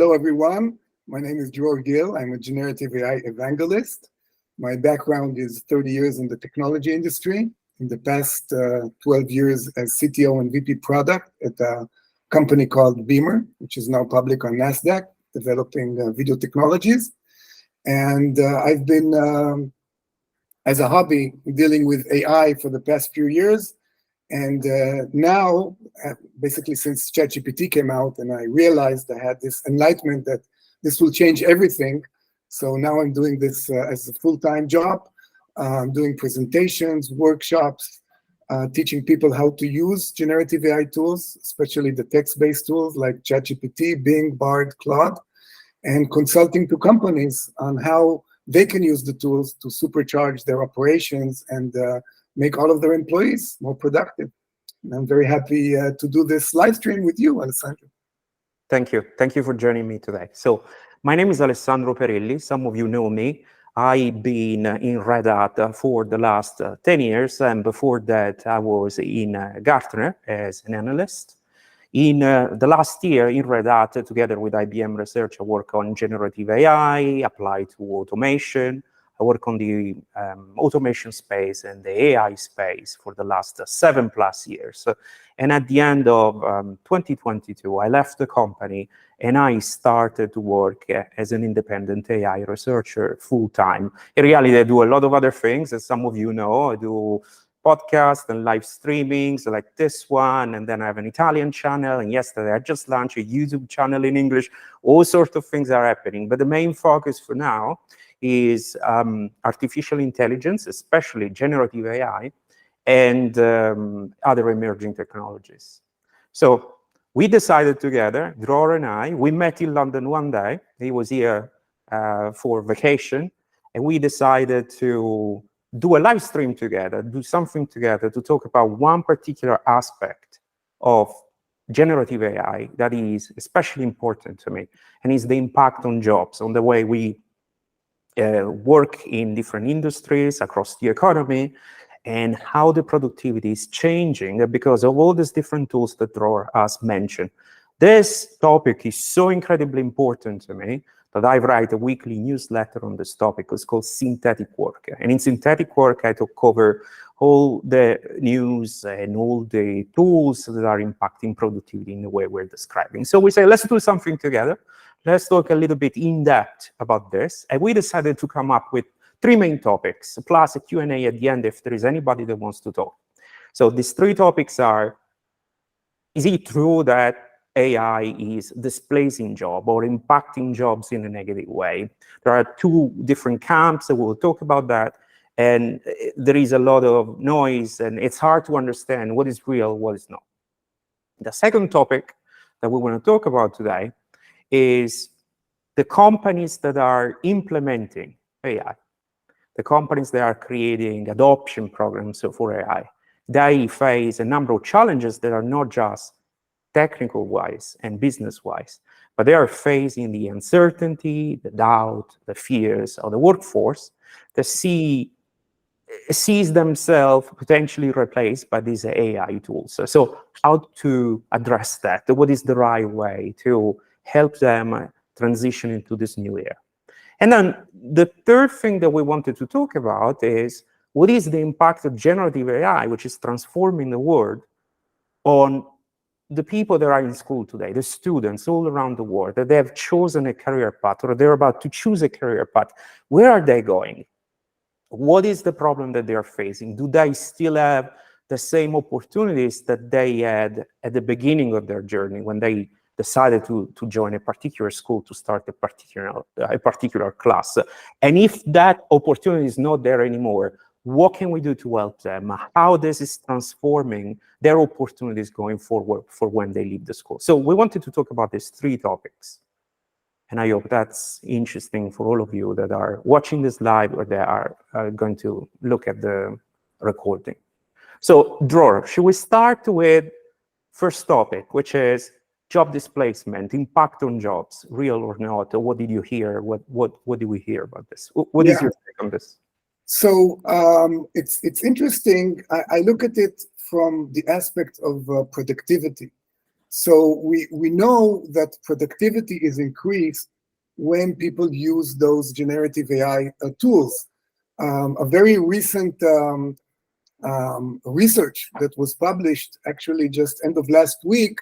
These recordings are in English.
Hello, everyone. My name is Dror Gill. I'm a generative AI evangelist. My background is 30 years in the technology industry. In the past 12 years as CTO and VP product at a company called Beamer, which is now public on NASDAQ, developing video technologies. And I've been, as a hobby, dealing with AI for the past few years. And now, basically since ChatGPT came out and I realized I had this enlightenment that this will change everything. So now I'm doing this as a full-time job, doing presentations, workshops, teaching people how to use generative AI tools, especially the text-based tools like ChatGPT, Bing, Bard, Claude, and consulting to companies on how they can use the tools to supercharge their operations and make all of their employees more productive. And I'm very happy to do this live stream with you, Alessandro. Thank you. Thank you for joining me today. So my name is Alessandro Perilli. Some of you know me. I've been in Red Hat for the last 10 years. And before that, I was in Gartner as an analyst. In the last year in Red Hat, together with IBM Research, I work on generative AI, applied to automation. I work on the automation space and the AI space for the last 7+ years. And at the end of 2022, I left the company and I started to work as an independent AI researcher full-time. In reality, I do a lot of other things, as some of you know. I do podcasts and live streamings like this one, and then I have an Italian channel, and yesterday I just launched a YouTube channel in English. All sorts of things are happening, but the main focus for now is artificial intelligence, especially generative AI, and other emerging technologies. So we decided together, Dror and I, we met in London one day. He was here for vacation, and we decided to do a live stream together, do something together to talk about one particular aspect of generative AI that is especially important to me, and is the impact on jobs, on the way we work in different industries across the economy, and how the productivity is changing because of all these different tools that Dror has mentioned. This topic is so incredibly important to me that I write a weekly newsletter on this topic. It's called Synthetic Work. And in Synthetic Work, I cover all the news and all the tools that are impacting productivity in the way we're describing. So we say, let's do something together. Let's talk a little bit in depth about this. And we decided to come up with 3 main topics, plus a Q&A at the end if there is anybody that wants to talk. So these 3 topics are, is it true that AI is displacing jobs or impacting jobs in a negative way? There are 2 different camps, and we'll talk about that. And there is a lot of noise, and it's hard to understand what is real, what is not. The second topic that we want to talk about today is the companies that are implementing AI, the companies that are creating adoption programs for AI. They face a number of challenges that are not just technical-wise and business-wise, but they are facing the uncertainty, the doubt, the fears of the workforce that sees themselves potentially replaced by these AI tools. So how to address that? What is the right way to help them transition into this new era? And then the third thing that we wanted to talk about is what is the impact of generative AI, which is transforming the world, on the people that are in school today, the students all around the world, that they have chosen a career path or they're about to choose a career path. Where are they going? What is the problem that they are facing? Do they still have the same opportunities that they had at the beginning of their journey when they decided to join a particular school, to start a particular class? And if that opportunity is not there anymore, what can we do to help them? How this is transforming their opportunities going forward for when they leave the school? So we wanted to talk about these 3 topics. And I hope that's interesting for all of you that are watching this live or that are going to look at the recording. So Dror, should we start with first topic, which is job displacement, impact on jobs, real or not? Or what did you hear? What did we hear about this? What is your take on this? So it's interesting. I look at it from the aspect of productivity. So we know that productivity is increased when people use those generative AI tools. A very recent research that was published actually just end of last week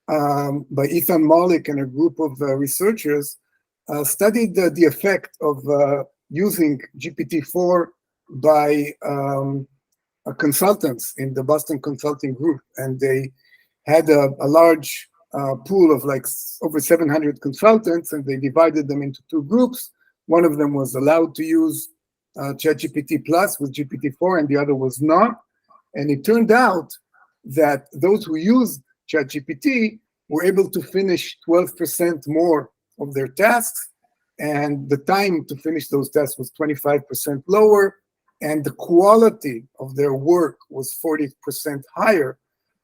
by Ethan Malik and a group of researchers studied the effect of using GPT-4 by consultants in the Boston Consulting Group. And they had a large pool of like over 700 consultants, and they divided them into two groups. One of them was allowed to use ChatGPT Plus with GPT-4, and the other was not. And it turned out that those who used ChatGPT were able to finish 12% more of their tasks, and the time to finish those tasks was 25% lower, and the quality of their work was 40% higher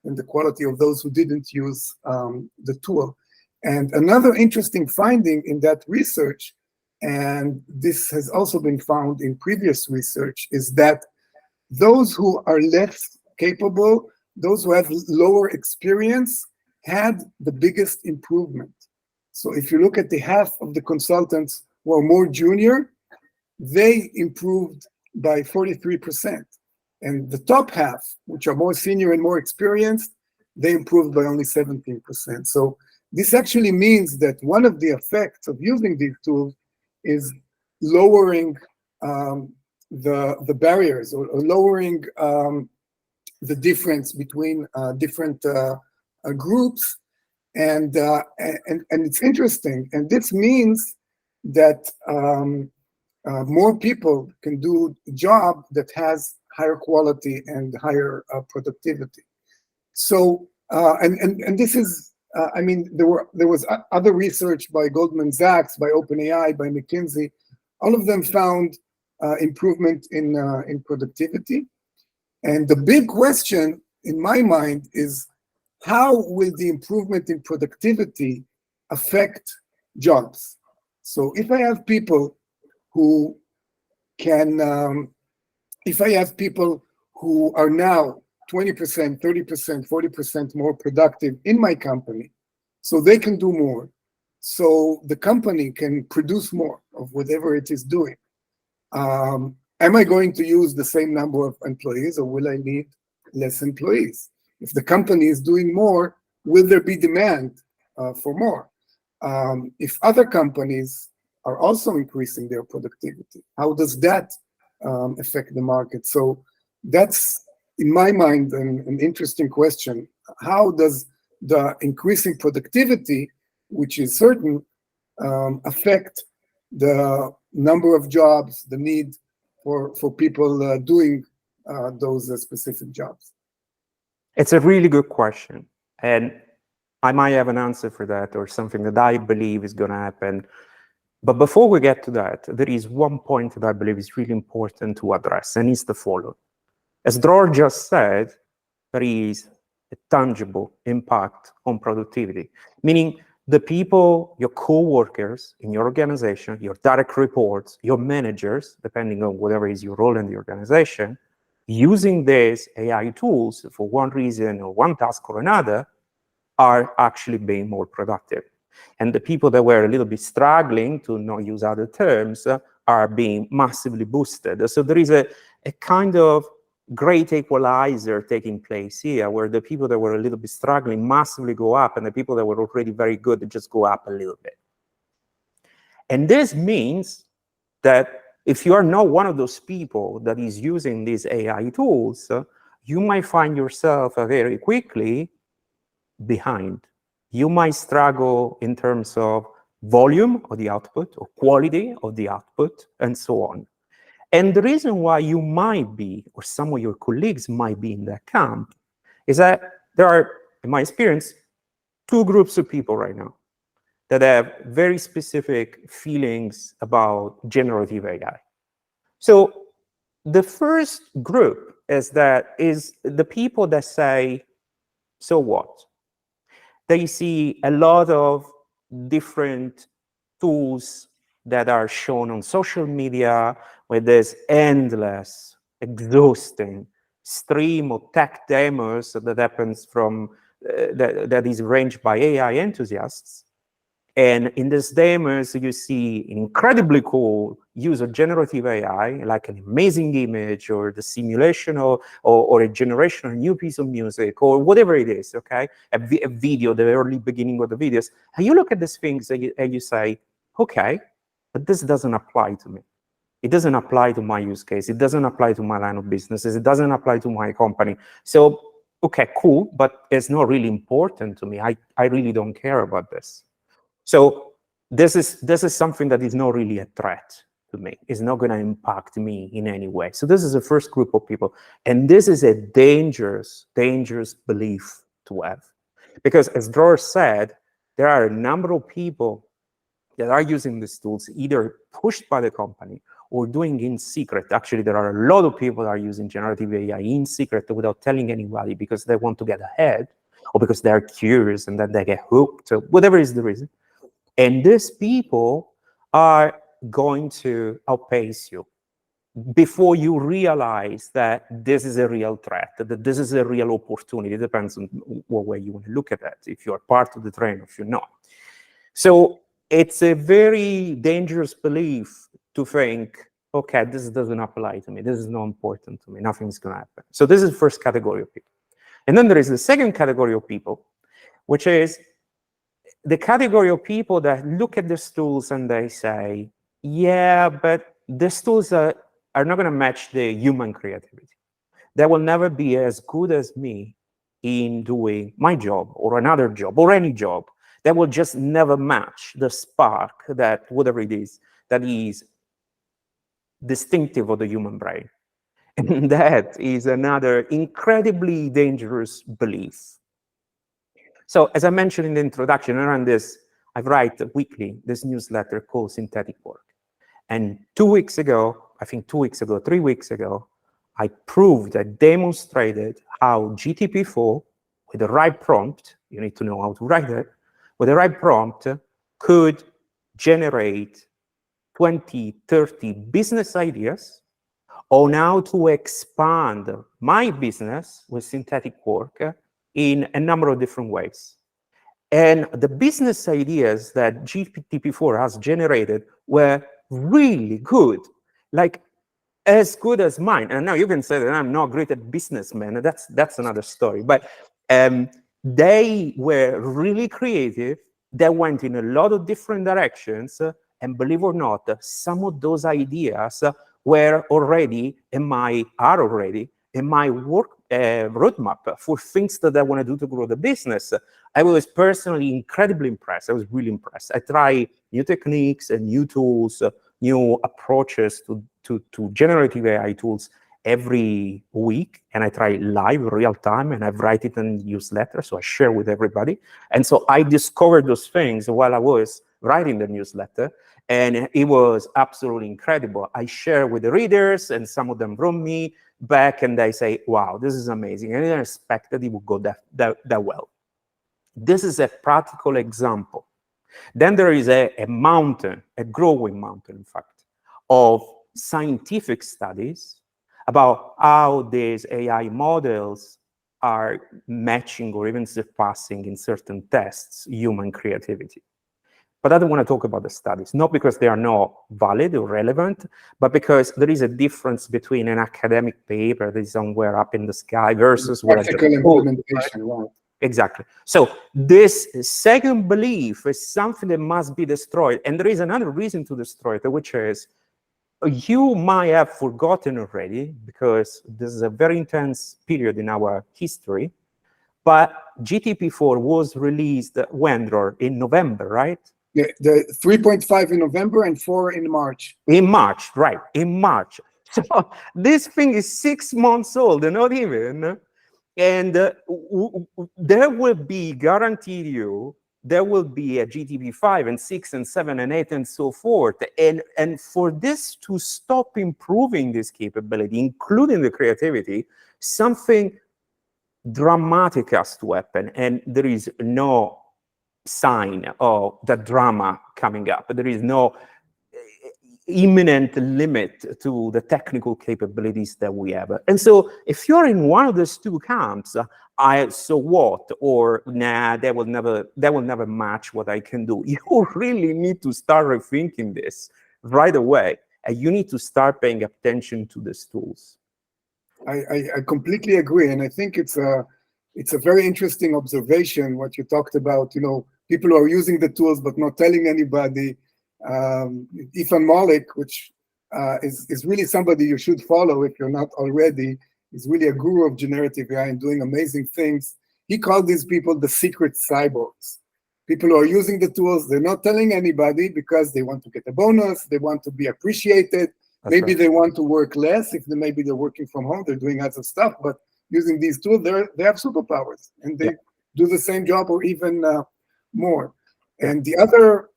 than the quality of those who didn't use the tool. And another interesting finding in that research, and this has also been found in previous research, is that those who are less capable, those who have lower experience, had the biggest improvement. So if you look at the half of the consultants who are more junior, they improved by 43%. And the top half, which are more senior and more experienced, they improved by only 17%. So this actually means that one of the effects of using these tools is lowering the barriers, or lowering the difference between different groups. And it's interesting. And this means that more people can do a job that has higher quality and higher productivity. So, and this is, I mean, there was other research by Goldman Sachs, by OpenAI, by McKinsey. All of them found improvement in productivity. And the big question in my mind is, how will the improvement in productivity affect jobs? So if I have people who can, if I have people who are now 20%, 30%, 40% more productive in my company, so they can do more, so the company can produce more of whatever it is doing. Am I going to use the same number of employees, or will I need less employees? If the company is doing more, will there be demand for more? If other companies are also increasing their productivity, how does that affect the market? So that's, in my mind, an interesting question. How does the increasing productivity, which is certain, affect the number of jobs, the need for people doing those specific jobs? It's a really good question. And I might have an answer for that, or something that I believe is going to happen. But before we get to that, there is one point that I believe is really important to address, and it's the following. As Dror just said, there is a tangible impact on productivity, meaning the people, your co-workers in your organization, your direct reports, your managers, depending on whatever is your role in the organization, using these AI tools for one reason or one task or another, are actually being more productive. And the people that were a little bit struggling, to not use other terms, are being massively boosted. So there is a kind of great equalizer taking place here, where the people that were a little bit struggling massively go up, and the people that were already very good just go up a little bit. And this means that if you are not one of those people that is using these AI tools, you might find yourself very quickly behind. You might struggle in terms of volume of the output, or quality of the output, and so on. And the reason why you might be, or some of your colleagues might be in that camp, is that there are, in my experience, two groups of people right now that have very specific feelings about generative AI. So the first group is the people that say, so what? They see a lot of different tools that are shown on social media, where there's endless, exhausting stream of tech demos that happens from that is arranged by AI enthusiasts. And in these demos, you see incredibly cool use of generative AI, like an amazing image or the simulation or a generation of a new piece of music or whatever it is, okay? A video, the early beginning of the videos. And you look at these things and you say, okay, but this doesn't apply to me. It doesn't apply to my use case. It doesn't apply to my line of businesses. It doesn't apply to my company. So, okay, cool, but it's not really important to me. I really don't care about this. So this is something that is not really a threat to me. It's not going to impact me in any way. So this is the first group of people. And this is a dangerous, dangerous belief to have. Because as Dror said, there are a number of people that are using these tools either pushed by the company or doing in secret. Actually, there are a lot of people that are using generative AI in secret without telling anybody because they want to get ahead or because they're curious and then they get hooked, or whatever is the reason. And these people are going to outpace you before you realize that this is a real threat, that this is a real opportunity. It depends on what way you want to look at that, if you're part of the train or if you're not. So it's a very dangerous belief to think, okay, this doesn't apply to me. This is not important to me. Nothing's going to happen. So this is the first category of people. And then there is the second category of people, which is the category of people that look at these tools and they say, yeah, but these tools are not going to match the human creativity. They will never be as good as me in doing my job or another job or any job. They will just never match the spark that whatever it is that is distinctive of the human brain. And that is another incredibly dangerous belief. So as I mentioned in the introduction, around this, I write weekly this newsletter called Synthetic Work. And 2 weeks ago, I think 2 weeks ago, 3 weeks ago, I demonstrated how GTP4, with the right prompt, you need to know how to write it, with the right prompt, could generate 20, 30 business ideas on how to expand my business with synthetic work in a number of different ways. And the business ideas that GTP4 has generated were really good, like as good as mine. And now you can say that I'm not great at businessman. That's another story. But they were really creative. They went in a lot of different directions. And believe it or not, some of those ideas are already in my work roadmap for things that I want to do to grow the business. I was personally incredibly impressed. I was really impressed. I try new techniques and new tools, new approaches to generative AI tools every week, and I try live real time, and I write it in newsletter, so I share with everybody. And so I discovered those things while I was writing the newsletter, and it was absolutely incredible. I share with the readers, and some of them wrote me back, and they say, wow, this is amazing. I didn't expect that it would go that well. This is a practical example. Then there is a mountain, a growing mountain, in fact, of scientific studies about how these AI models are matching or even surpassing in certain tests human creativity. But I don't want to talk about the studies, not because they are not valid or relevant, but because there is a difference between an academic paper that is somewhere up in the sky versus practical implementation, right? Exactly. So this second belief is something that must be destroyed. And there is another reason to destroy it, which is you might have forgotten already, because this is a very intense period in our history, but GTP4 was released when, Dror? In November, right? The 3.5 in November and 4 in March. In March, right, in March. So this thing is 6 months old, not even. And there will be, guaranteed you, there will be a GTP5 and 6 and 7 and 8 and so forth. And for this to stop improving this capability, including the creativity, something dramatic has to happen. And there is no sign of the drama coming up. There is no, imminent limit to the technical capabilities that we have. And so if you're in one of those two camps, so what? Or nah, that will never match what I can do. You really need to start rethinking this right away. And you need to start paying attention to these tools. I completely agree, and I think it's a very interesting observation what you talked about. You know, people who are using the tools but not telling anybody. Ethan Malik, which is really somebody you should follow if you're not already. He's really a guru of generative AI and doing amazing things. He called these people the secret cyborgs. People who are using the tools, they're not telling anybody because they want to get a bonus, they want to be appreciated. Maybe they want to work less. Maybe they're working from home, they're doing other stuff, but using these tools, they have superpowers and they do the same job or even more. And the other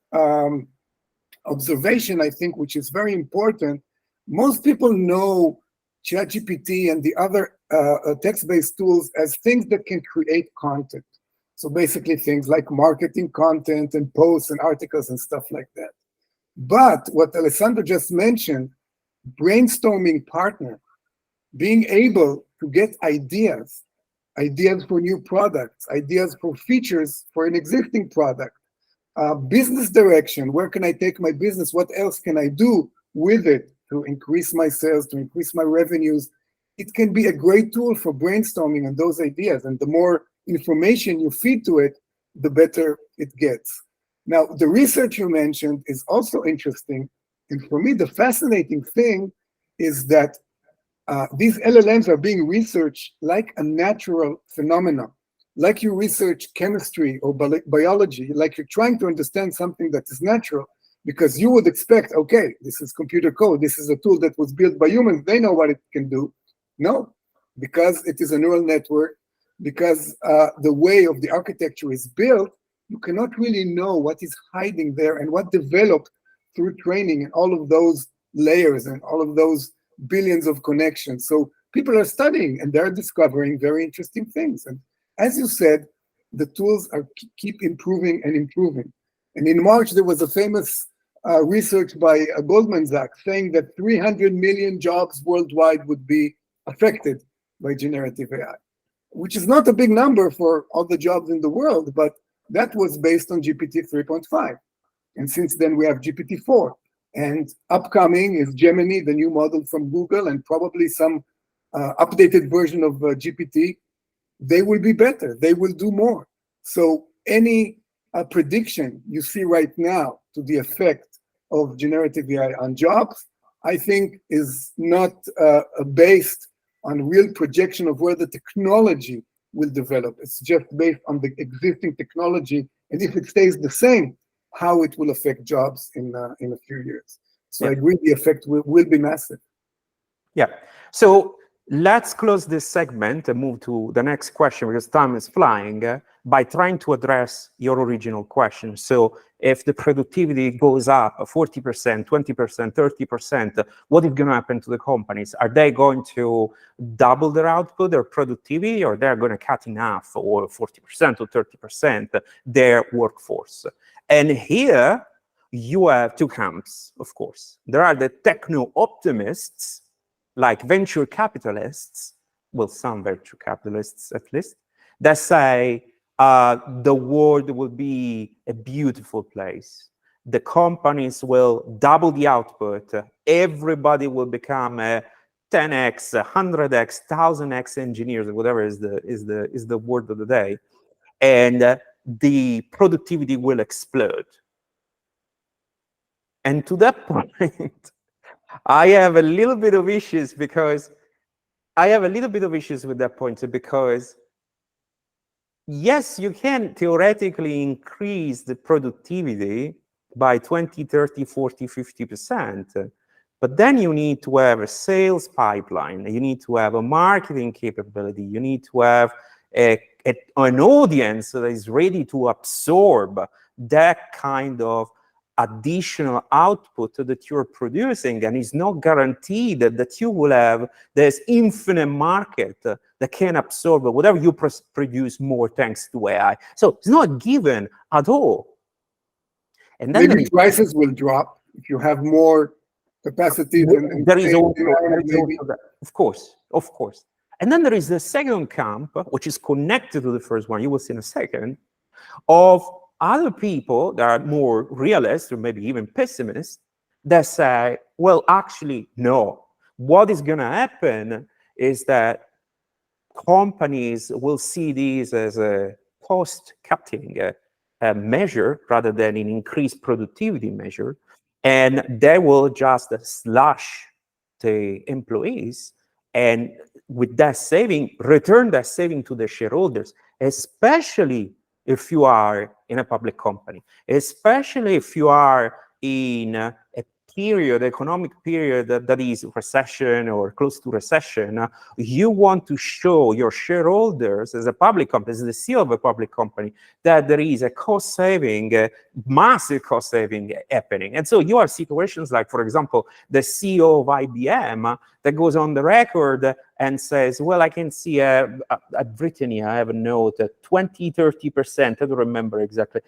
observation, I think, which is very important, most people know ChatGPT and the other text-based tools as things that can create content. So basically things like marketing content and posts and articles and stuff like that. But what Alessandro just mentioned, brainstorming partner, being able to get ideas for new products, ideas for features for an existing product, business direction, where can I take my business, what else can I do with it to increase my sales, to increase my revenues. It can be a great tool for brainstorming on those ideas, and the more information you feed to it, the better it gets. Now, the research you mentioned is also interesting, and for me, the fascinating thing is that these LLMs are being researched like a natural phenomenon, like you research chemistry or biology, like you're trying to understand something that is natural, because you would expect, okay, this is computer code, this is a tool that was built by humans, they know what it can do. No, because it is a neural network, because the way of the architecture is built, you cannot really know what is hiding there and what developed through training and all of those layers and all of those billions of connections. So people are studying and they're discovering very interesting things. And as you said, the tools keep improving and improving. And in March, there was a famous research by Goldman Sachs saying that 300 million jobs worldwide would be affected by generative AI, which is not a big number for all the jobs in the world, but that was based on GPT 3.5. And since then, we have GPT-4. And upcoming is Gemini, the new model from Google, and probably some updated version of GPT. They will be better. They will do more. So any prediction you see right now to the effect of generative AI on jobs, I think is not based on real projection of where the technology will develop. It's just based on the existing technology, and if it stays the same, how it will affect jobs in a few years. So I agree, the effect will be massive. Yeah. So let's close this segment and move to the next question, because time is flying, by trying to address your original question. So if the productivity goes up 40%, 20%, 30%, what is going to happen to the companies? Are they going to double their output, their productivity, or they're going to cut in half, or 40% or 30% their workforce? And here you have two camps, of course. There are the techno-optimists, like venture capitalists, well, some venture capitalists at least, that say the world will be a beautiful place. The companies will double the output. Everybody will become a 10x, 100x, 1000x engineers, or whatever is the word of the day, and the productivity will explode. And to that point, I have a little bit of issues with that point, because yes, you can theoretically increase the productivity by 20, 30, 40, 50%, but then you need to have a sales pipeline, you need to have a marketing capability, you need to have an audience that is ready to absorb that kind of additional output that you're producing, and it's not guaranteed that you will have this infinite market that can absorb whatever you produce more thanks to AI. So it's not given at all. And then maybe prices will drop if you have more capacities and there is same also, demand, maybe. that. Of course. And then there is the second camp, which is connected to the first one, you will see in a second, of other people that are more realists or maybe even pessimists that say, well, actually, no. What is going to happen is that companies will see these as a cost-cutting measure rather than an increased productivity measure, and they will just slash the employees, and with that saving, return that saving to the shareholders, especially if you are in a public company, especially if you are in a period, economic period that is recession or close to recession. You want to show your shareholders as a public company, as the CEO of a public company, that there is a cost saving, massive cost saving happening. And so you have situations like, for example, the CEO of IBM that goes on the record and says, well, I can see at Brittany, I have a note, 20, 30%, I don't remember exactly,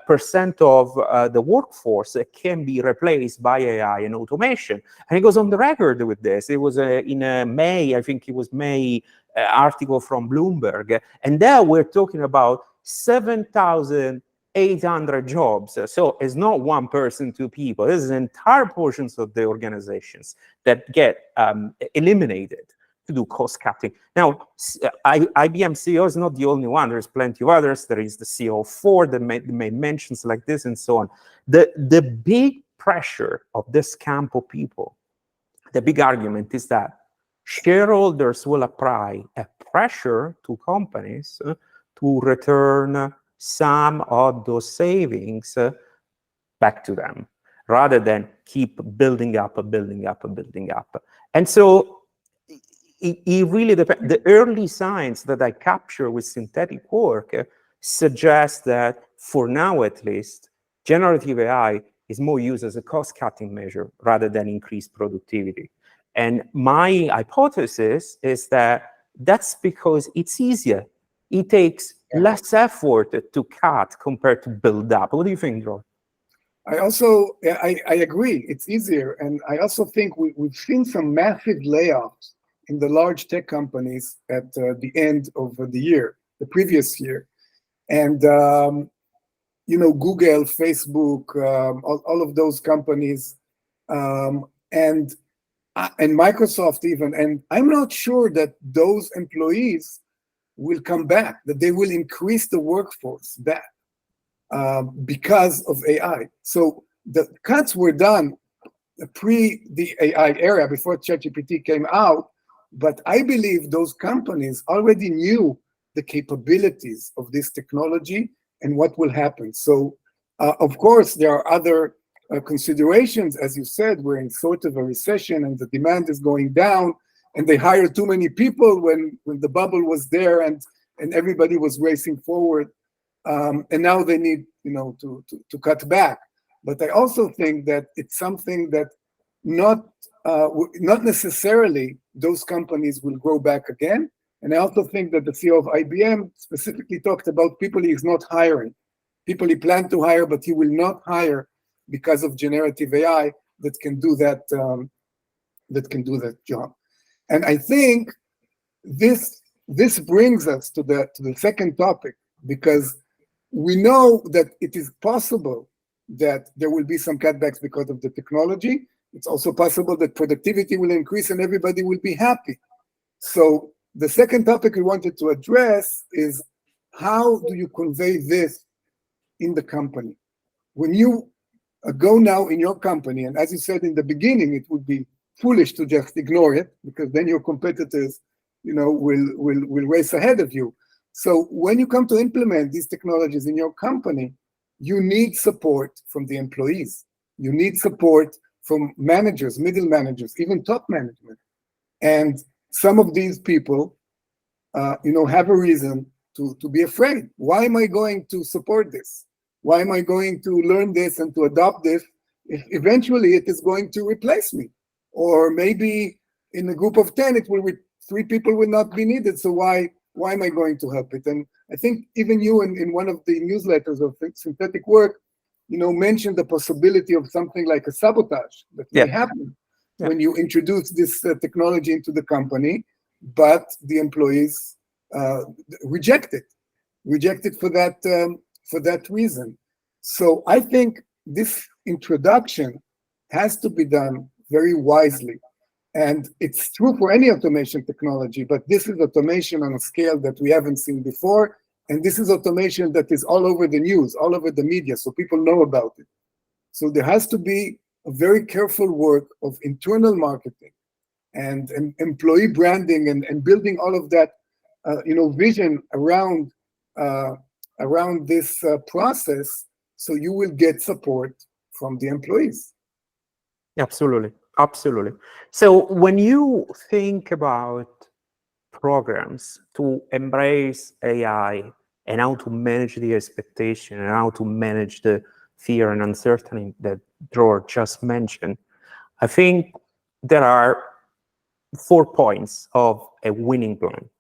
percent of the workforce can be replaced by AI and automation. And he goes on the record with this. It was in May, I think it was May, article from Bloomberg. And there we're talking about 7,800 jobs. So it's not one person, two people. This is entire portions of the organizations that get eliminated to do cost cutting. Now, IBM CEO is not the only one. There's plenty of others. There is the CEO of Ford that made mentions like this and so on. The big pressure of this camp of people, the big argument is that shareholders will apply a pressure to companies to return some of those savings back to them, rather than keep building up. And so it really depends. The early signs that I capture with synthetic work suggest that, for now at least, generative AI is more used as a cost-cutting measure rather than increased productivity. And my hypothesis is that that's because it's easier. It takes less effort to cut compared to build up. What do you think, Dror? I agree. It's easier. And I also think we've seen some massive layoffs in the large tech companies at the end of the year, the previous year. And, Google, Facebook, all of those companies, and Microsoft even. And I'm not sure that those employees will come back, that they will increase the workforce back because of AI. So the cuts were done pre the AI era, before ChatGPT came out. But I believe those companies already knew the capabilities of this technology and what will happen. So, of course, there are other considerations. As you said, we're in sort of a recession and the demand is going down, and they hired too many people when the bubble was there and everybody was racing forward. And now they need, to cut back. But I also think that it's something that not necessarily those companies will grow back again. And I also think that the CEO of IBM specifically talked about people he's not hiring, people he planned to hire, but he will not hire because of generative AI that can do that job. And I think this brings us to the second topic, because we know that it is possible that there will be some cutbacks because of the technology. It's also possible that productivity will increase and everybody will be happy. So the second topic we wanted to address is, how do you convey this in the company? When you go now in your company, and as you said in the beginning, it would be foolish to just ignore it, because then your competitors, will race ahead of you. So when you come to implement these technologies in your company, you need support from the employees. You need support from managers, middle managers, even top management. And some of these people, have a reason to be afraid. Why am I going to support this? Why am I going to learn this and to adopt this if eventually it is going to replace me? Or maybe in a group of 10, 3 people will not be needed. So why am I going to help it? And I think even you in one of the newsletters of synthetic work, mentioned the possibility of something like a sabotage that may happen when you introduce this technology into the company, but the employees reject it for that reason. So I think this introduction has to be done very wisely. And it's true for any automation technology, but this is automation on a scale that we haven't seen before. And this is automation that is all over the news, all over the media, so people know about it. So there has to be a very careful work of internal marketing and employee branding and building all of that, vision around this process, so you will get support from the employees. Absolutely. Absolutely. So when you think about programs to embrace AI and how to manage the expectation and how to manage the fear and uncertainty that Dror just mentioned, I think there are 4 points of a winning plan.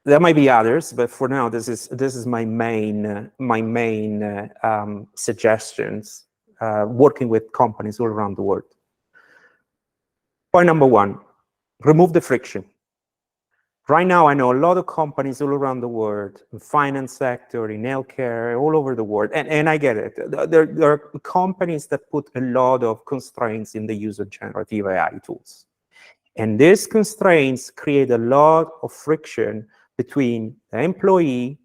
There might be others, but for now, this is my main suggestions. Working with companies all around the world. Point number 1, remove the friction. Right now, I know a lot of companies all around the world, in finance sector, in healthcare, all over the world, and I get it. There are companies that put a lot of constraints in the use of generative AI tools. And these constraints create a lot of friction between the employee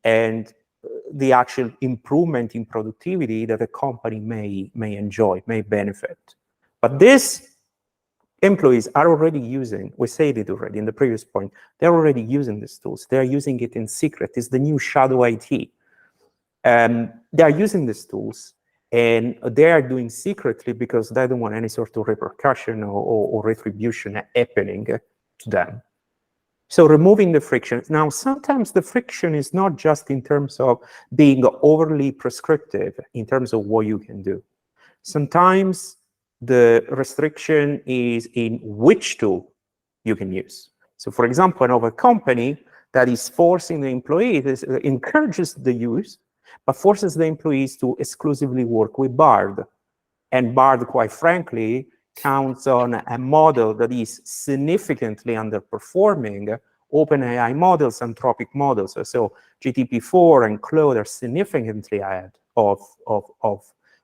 and the actual improvement in productivity that a company may enjoy, may benefit. But these employees are already using, we said it already in the previous point, they're already using these tools. They're using it in secret. It's the new shadow IT. They are using these tools, and they are doing secretly because they don't want any sort of repercussion or retribution happening to them. So removing the friction. Now, sometimes the friction is not just in terms of being overly prescriptive in terms of what you can do. Sometimes the restriction is in which tool you can use. So for example, another company that is forcing the employees, encourages the use, but forces the employees to exclusively work with Bard. And Bard, quite frankly, counts on a model that is significantly underperforming OpenAI models, Anthropic models. So GPT-4 and Claude are significantly ahead of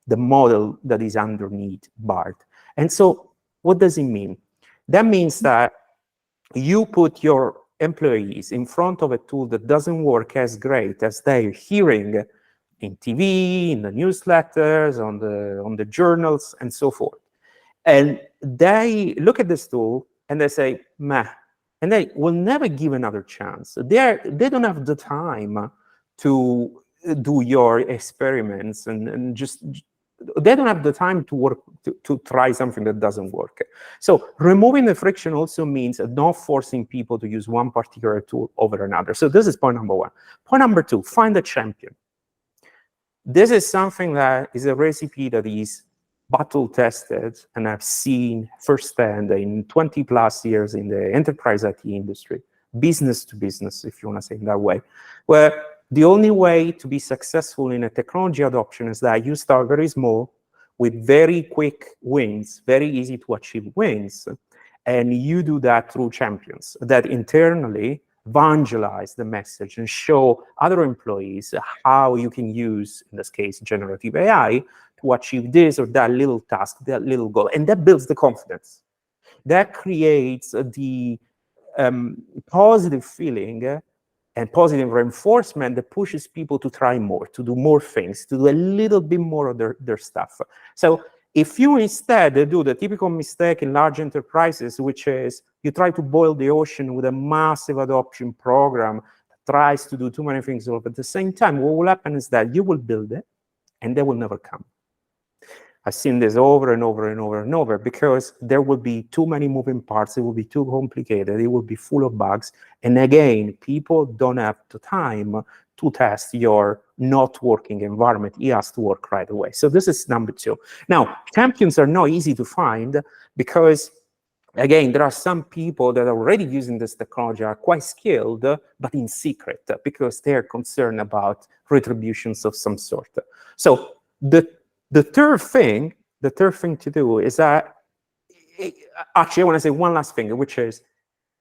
the model that is underneath Bard. And so what does it mean? That means that you put your employees in front of a tool that doesn't work as great as they're hearing in TV, in the newsletters, on the journals, and so forth. And they look at this tool and they say, meh, and they will never give another chance. They don't have the time to do your experiments and just, they don't have the time to work, to try something that doesn't work. So removing the friction also means not forcing people to use one particular tool over another. So this is point number 1. Point number 2, find a champion. This is something that is a recipe that is battle tested, and I've seen firsthand in 20 plus years in the enterprise IT industry, business to business, if you want to say it that way, where the only way to be successful in a technology adoption is that you start very small with very quick wins, very easy to achieve wins, and you do that through champions that internally evangelize the message and show other employees how you can use, in this case, generative AI to achieve this or that little task, that little goal. And that builds the confidence. That creates the positive feeling and positive reinforcement that pushes people to try more, to do more things, to do a little bit more of their stuff. So if you instead do the typical mistake in large enterprises, which is you try to boil the ocean with a massive adoption program that tries to do too many things all at the same time, what will happen is that you will build it and they will never come. I've seen this over and over and over and over because there will be too many moving parts. It will be too complicated. It will be full of bugs. And again, people don't have the time to test your not working environment. It has to work right away. So this is number 2. Now, champions are not easy to find because Again, there are some people that are already using this technology, are quite skilled, but in secret, because they're concerned about retributions of some sort. So the third thing to do is that, actually, I want to say one last thing, which is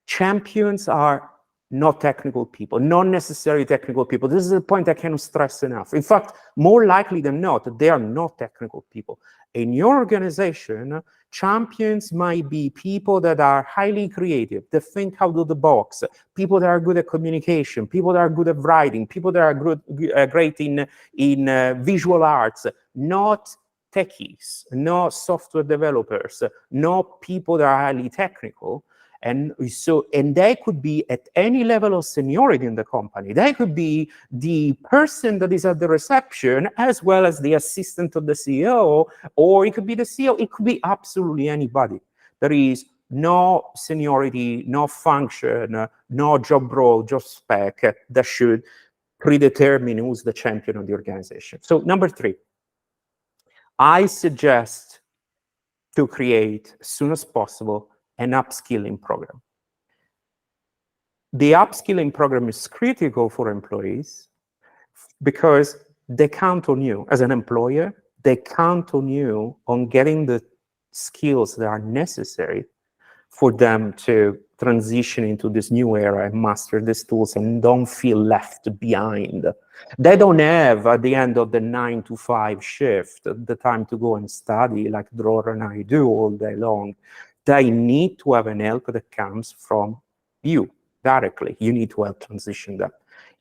champions are not technical people, not necessarily technical people. This is a point I cannot stress enough. In fact, more likely than not, they are not technical people. In your organization, champions might be people that are highly creative, that think out of the box, people that are good at communication, people that are good at writing, people that are great in visual arts, not techies, not software developers, not people that are highly technical. And they could be at any level of seniority in the company. They could be the person that is at the reception, as well as the assistant of the CEO, or it could be the CEO. It could be absolutely anybody. There is no seniority, no function, no job role, job spec that should predetermine who's the champion of the organization. So number 3, I suggest to create, as soon as possible, an upskilling program. The upskilling program is critical for employees because they count on you as an employer. They count on you on getting the skills that are necessary for them to transition into this new era and master these tools and don't feel left behind. They don't have, at the end of the 9 to 5 shift, the time to go and study like Dror and I do all day long. They need to have an help that comes from you directly. You need to help transition them.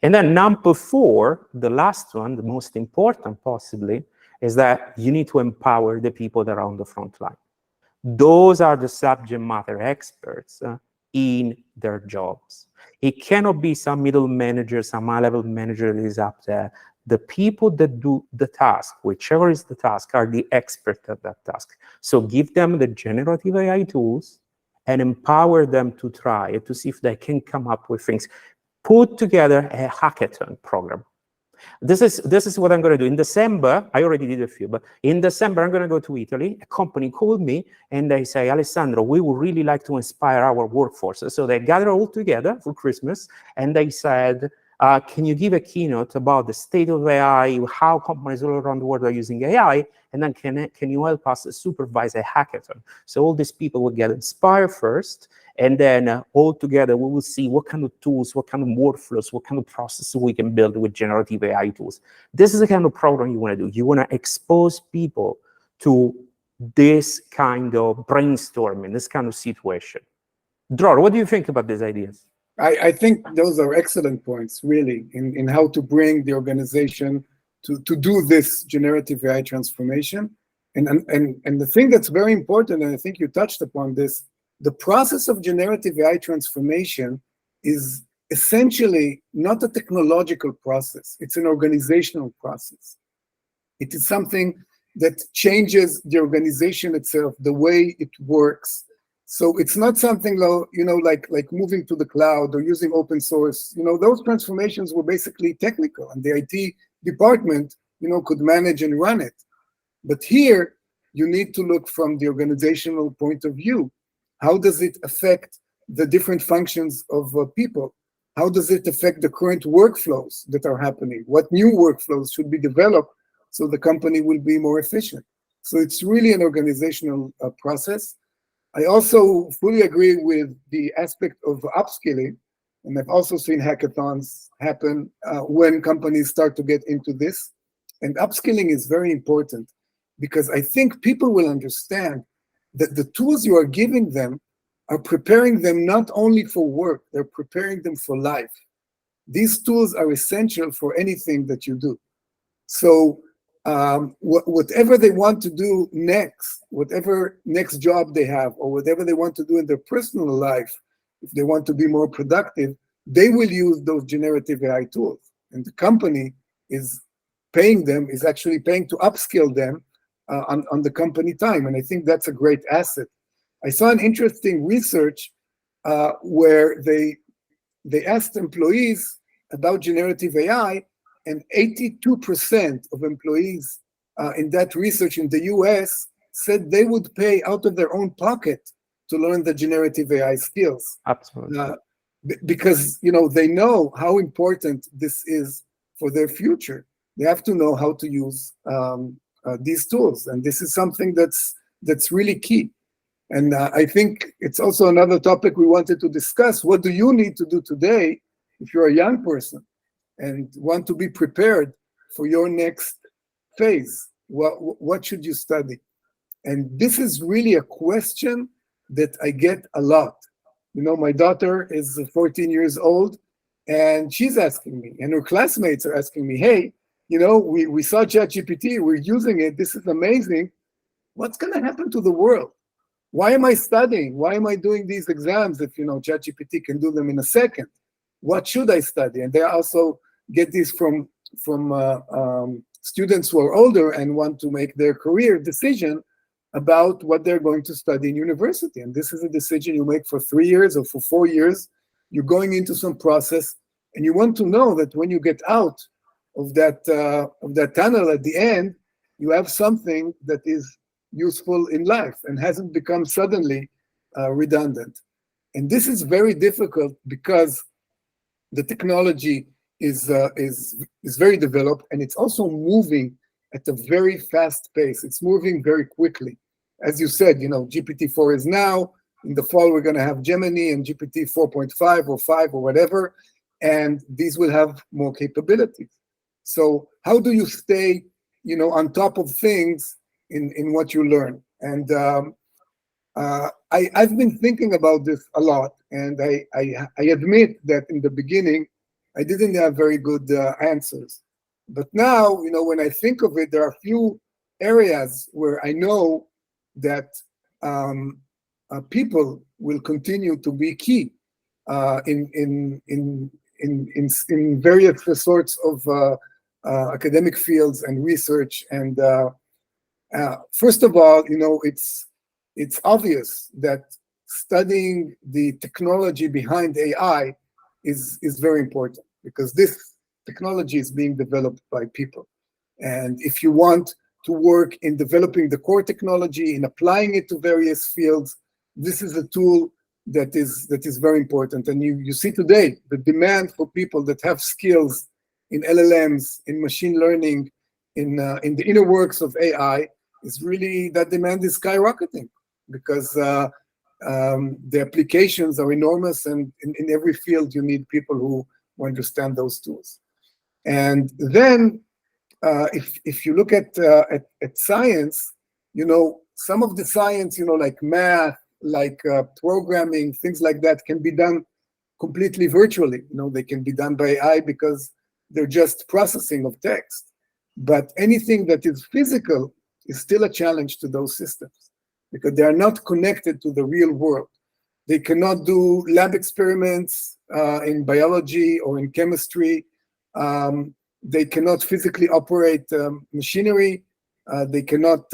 And then number 4, the last one, the most important possibly, is that you need to empower the people that are on the front line. Those are the subject matter experts in their jobs. It cannot be some middle manager, some high-level manager that is up there. The people that do the task, whichever is the task, are the expert at that task. So give them the generative AI tools and empower them to try to see if they can come up with things. Put together a hackathon program. This is what I'm going to do. In December, I already did a few, but in December, I'm going to go to Italy. A company called me and they say, Alessandro, we would really like to inspire our workforce. So they gather all together for Christmas and they said, can you give a keynote about the state of AI, how companies all around the world are using AI, and then can you help us supervise a hackathon? So all these people will get inspired first, and then all together we will see what kind of tools, what kind of workflows, what kind of processes we can build with generative AI tools. This is the kind of program you want to do. You want to expose people to this kind of brainstorming, this kind of situation. Dror, what do you think about these ideas? I think those are excellent points, really, in how to bring the organization to do this generative AI transformation. And the thing that's very important, and I think you touched upon this, the process of generative AI transformation is essentially not a technological process. It's an organizational process. It is something that changes the organization itself, the way it works. So it's not something, like moving to the cloud or using open source. Those transformations were basically technical, and the IT department, could manage and run it. But here, you need to look from the organizational point of view. How does it affect the different functions of people? How does it affect the current workflows that are happening? What new workflows should be developed so the company will be more efficient? So it's really an organizational process. I also fully agree with the aspect of upskilling, and I've also seen hackathons happen when companies start to get into this. And upskilling is very important because I think people will understand that the tools you are giving them are preparing them not only for work, they're preparing them for life. These tools are essential for anything that you do. So whatever they want to do next, whatever next job they have, or whatever they want to do in their personal life, if they want to be more productive, they will use those generative AI tools. And the company is actually paying to upskill them on the company time. And I think that's a great asset. I saw an interesting research where they asked employees about generative AI, and 82% of employees in that research in the US said they would pay out of their own pocket to learn the generative AI skills. Absolutely. Because they know how important this is for their future. They have to know how to use these tools, and this is something that's really key. And I think it's also another topic we wanted to discuss. What do you need to do today if you're a young person and want to be prepared for your next phase? What should you study? And this is really a question that I get a lot. My daughter is 14 years old, and she's asking me, and her classmates are asking me, hey, we saw ChatGPT, we're using it, this is amazing. What's going to happen to the world? Why am I studying? Why am I doing these exams if ChatGPT can do them in a second? What should I study? And they also get this from students who are older and want to make their career decision about what they're going to study in university. And this is a decision you make for 3 years or for 4 years. You're going into some process, and you want to know that when you get out of that tunnel at the end, you have something that is useful in life and hasn't become suddenly redundant. And this is very difficult because the technology is very developed, and it's also moving at a very fast pace. It's moving very quickly. As you said, GPT-4 is now. In the fall, we're going to have Gemini and GPT 4.5 or 5 or whatever, and these will have more capabilities. So how do you stay, on top of things in what you learn? And I've been thinking about this a lot, and I admit that in the beginning, I didn't have very good answers. But now, when I think of it, there are a few areas where I know that people will continue to be key in various sorts of academic fields and research. And first of all, it's obvious that studying the technology behind AI is very important, because this technology is being developed by people. And if you want to work in developing the core technology, in applying it to various fields, this is a tool that is very important. And you see today the demand for people that have skills in LLMs, in machine learning, in the inner works of AI, is really, that demand is skyrocketing, because the applications are enormous, and in every field you need people who understand those tools. And then if you look at science, some of the science, like math, like programming, things like that, can be done completely virtually. They can be done by AI because they're just processing of text. But anything that is physical is still a challenge to those systems, because they are not connected to the real world. They cannot do lab experiments in biology or in chemistry. They cannot physically operate machinery. They cannot,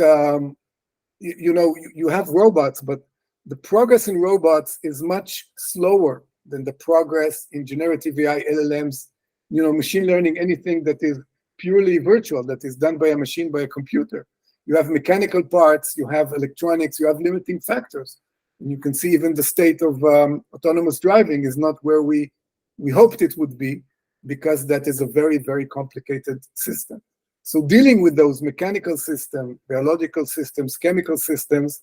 you have robots, but the progress in robots is much slower than the progress in generative AI, LLMs, machine learning, anything that is purely virtual, that is done by a machine, by a computer. You have mechanical parts, you have electronics, you have limiting factors. And you can see even the state of autonomous driving is not where we hoped it would be, because that is a very, very complicated system. So dealing with those mechanical systems, biological systems, chemical systems,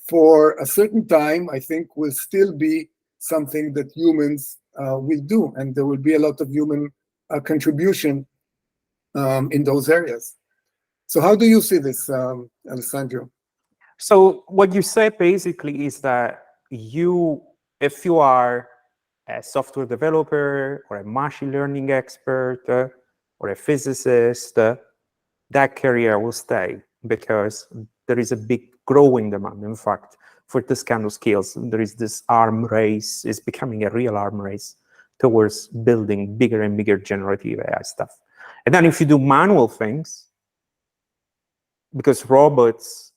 for a certain time, I think will still be something that humans will do, and there will be a lot of human contribution in those areas. So how do you see this, Alessandro? So what you say basically is that if you are a software developer or a machine learning expert or a physicist, that career will stay, because there is a big growing demand, in fact, for this kind of skills. There is this arm race, is becoming a real arm race towards building bigger and bigger generative AI stuff. And then if you do manual things, because robots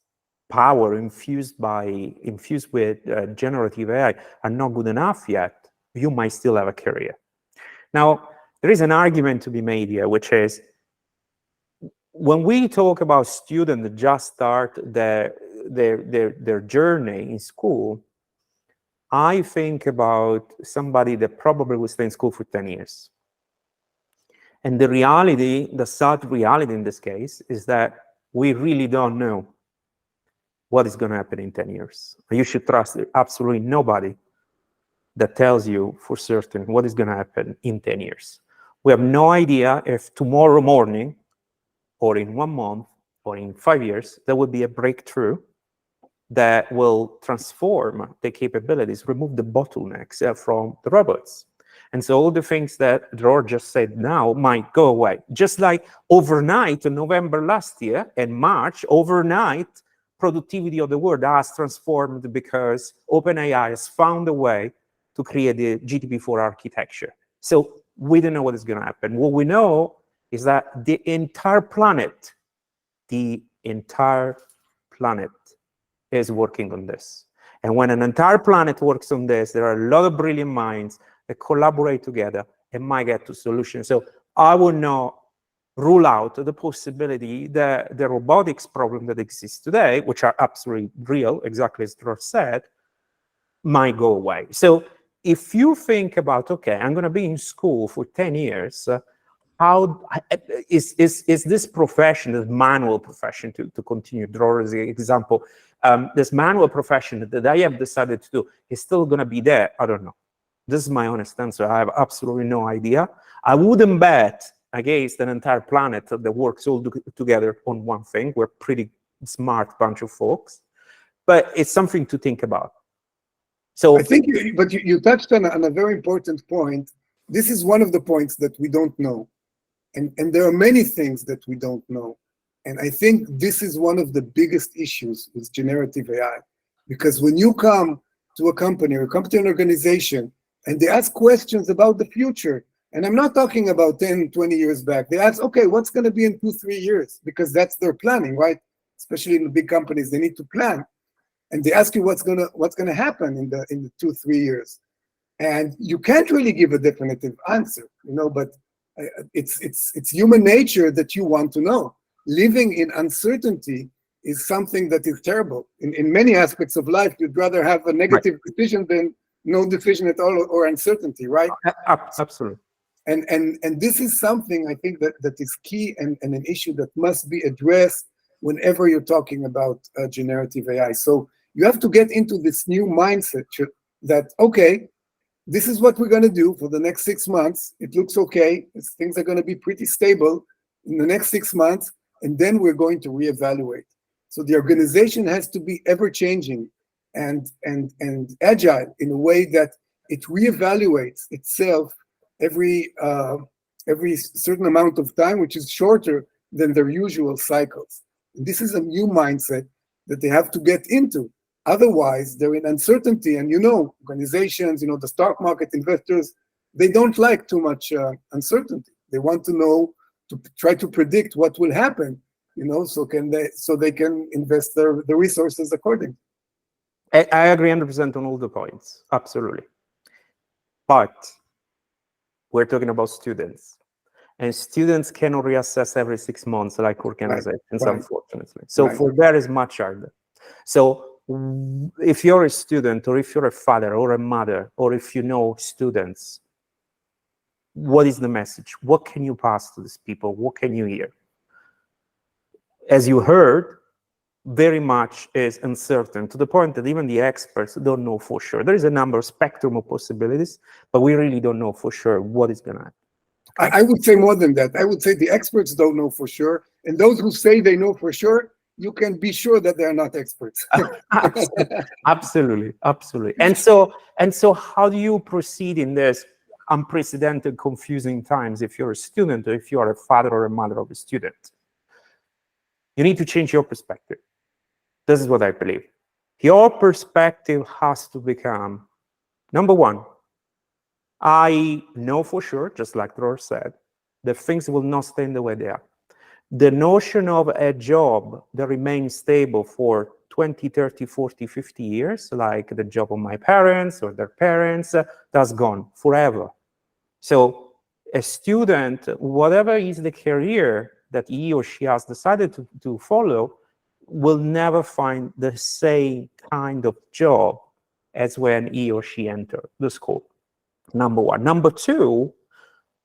power infused with generative AI are not good enough yet, you might still have a career. Now, there is an argument to be made here, which is, when we talk about students that just start their journey in school, I think about somebody that probably will stay in school for 10 years. And the reality, the sad reality in this case, is that we really don't know what is going to happen in 10 years. You should trust absolutely nobody that tells you for certain what is going to happen in 10 years. We have no idea if tomorrow morning, or in 1 month, or in 5 years, there will be a breakthrough that will transform the capabilities, remove the bottlenecks from the robots. And so all the things that Dror just said now might go away. Just like overnight in November last year and March, overnight, productivity of the world has transformed because OpenAI has found a way to create the GPT-4 architecture. So we don't know what is going to happen. What we know is that the entire planet is working on this. And when an entire planet works on this, there are a lot of brilliant minds that collaborate together and might get to solutions. So I would not rule out the possibility that the robotics problem that exists today, which are absolutely real, exactly as Dror said, might go away. So if you think about, okay, I'm going to be in school for 10 years, how is this profession, this manual profession, to continue Dror's example, this manual profession that I have decided to do is still going to be there? I don't know. This is my honest answer. I have absolutely no idea. I wouldn't bet against an entire planet that works all together on one thing. We're pretty smart bunch of folks, but it's something to think about. So I think, you touched on a very important point. This is one of the points that we don't know. And there are many things that we don't know. And I think this is one of the biggest issues with generative AI. Because when you come to a company or come to an organization and they ask questions about the future, and I'm not talking about 10, 20 years back, they ask, okay, what's going to be in 2-3 years? Because that's their planning, right? Especially in the big companies, they need to plan. And they ask you what's gonna happen in the 2-3 years. And you can't really give a definitive answer, but it's human nature that you want to know. Living in uncertainty is something that is terrible. In many aspects of life, you'd rather have a negative decision than no decision at all or uncertainty, right? Absolutely. And this is something I think that is key and an issue that must be addressed whenever you're talking about generative AI. So you have to get into this new mindset that, okay, this is what we're going to do for the next 6 months. It looks okay. Things are going to be pretty stable in the next 6 months, and then we're going to reevaluate. So the organization has to be ever-changing and agile in a way that it reevaluates itself every certain amount of time, which is shorter than their usual cycles. And this is a new mindset that they have to get into. Otherwise, they're in uncertainty. And organizations, the stock market investors, they don't like too much uncertainty. They want to know, to try to predict what will happen, so they can invest the resources accordingly. I agree 100% on all the points, absolutely. But we're talking about students. And students cannot reassess every 6 months like organizations, unfortunately. So for that is much harder. So if you're a student, or if you're a father or a mother, or if you know students, what is the message? What can you pass to these people? What can you hear? As you heard, very much is uncertain, to the point that even the experts don't know for sure. There is a number of spectrum of possibilities, but we really don't know for sure what is going to happen. I would say more than that. I would say the experts don't know for sure. And those who say they know for sure, you can be sure that they're not experts. Absolutely. And so how do you proceed in this unprecedented, confusing times if you're a student or if you are a father or a mother of a student? You need to change your perspective. This is what I believe. Your perspective has to become, number one, I know for sure, just like Dror said, that things will not stay the way they are. The notion of a job that remains stable for 20, 30, 40, 50 years, like the job of my parents or their parents, that's gone forever. So a student, whatever is the career that he or she has decided to follow, will never find the same kind of job as when he or she entered the school. Number one. Number two,